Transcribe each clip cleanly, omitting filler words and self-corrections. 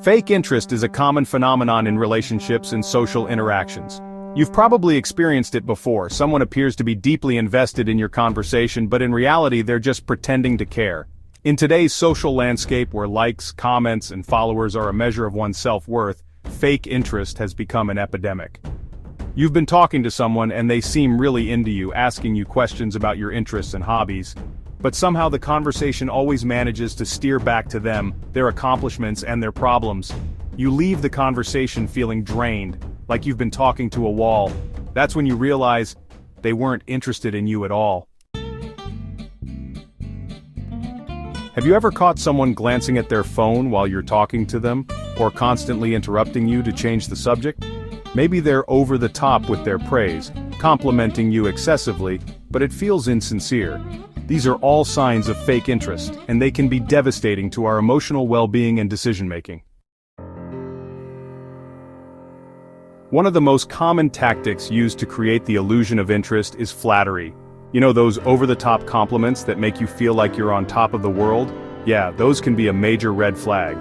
Fake interest is a common phenomenon in relationships and social interactions. You've probably experienced it before. Someone appears to be deeply invested in your conversation, but in reality they're just pretending to care. In today's social landscape where likes, comments, and followers are a measure of one's self-worth, fake interest has become an epidemic. You've been talking to someone and they seem really into you, asking you questions about your interests and hobbies. But somehow the conversation always manages to steer back to them, their accomplishments, and their problems. You leave the conversation feeling drained, like you've been talking to a wall. That's when you realize they weren't interested in you at all. Have you ever caught someone glancing at their phone while you're talking to them, or constantly interrupting you to change the subject? Maybe they're over the top with their praise, complimenting you excessively, but it feels insincere. These are all signs of fake interest, and they can be devastating to our emotional well-being and decision-making. One of the most common tactics used to create the illusion of interest is flattery. You know, those over-the-top compliments that make you feel like you're on top of the world? Yeah, those can be a major red flag.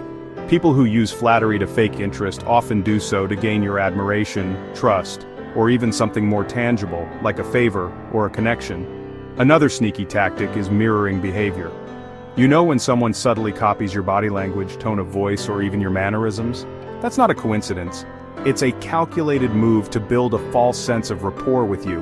People who use flattery to fake interest often do so to gain your admiration, trust, or even something more tangible, like a favor or a connection. Another sneaky tactic is mirroring behavior. You know when someone subtly copies your body language, tone of voice, or even your mannerisms? That's not a coincidence. It's a calculated move to build a false sense of rapport with you.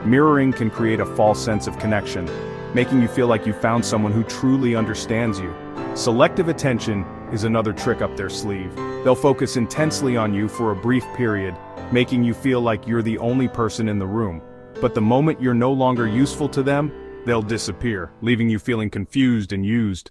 Mirroring can create a false sense of connection, making you feel like you found someone who truly understands you. Selective attention is another trick up their sleeve. They'll focus intensely on you for a brief period, making you feel like you're the only person in the room. But the moment you're no longer useful to them, they'll disappear, leaving you feeling confused and used.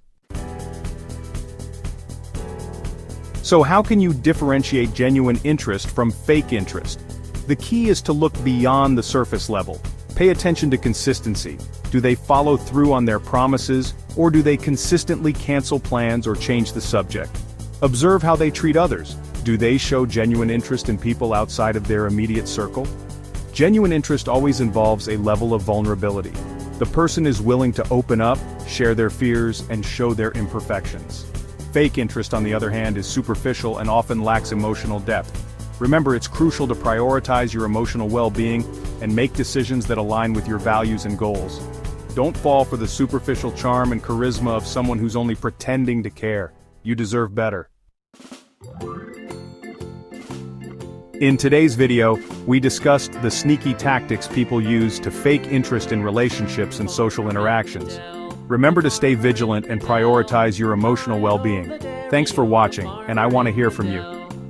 So how can you differentiate genuine interest from fake interest? The key is to look beyond the surface level. Pay attention to consistency. Do they follow through on their promises, or do they consistently cancel plans or change the subject? Observe how they treat others. Do they show genuine interest in people outside of their immediate circle? Genuine interest always involves a level of vulnerability. The person is willing to open up, share their fears, and show their imperfections. Fake interest, on the other hand, is superficial and often lacks emotional depth. Remember, it's crucial to prioritize your emotional well-being and make decisions that align with your values and goals. Don't fall for the superficial charm and charisma of someone who's only pretending to care. You deserve better. In today's video, we discussed the sneaky tactics people use to fake interest in relationships and social interactions. Remember to stay vigilant and prioritize your emotional well-being. Thanks for watching, and I want to hear from you.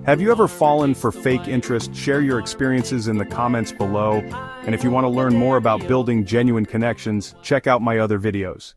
Have you ever fallen for fake interest? Share your experiences in the comments below, and if you want to learn more about building genuine connections, check out my other videos.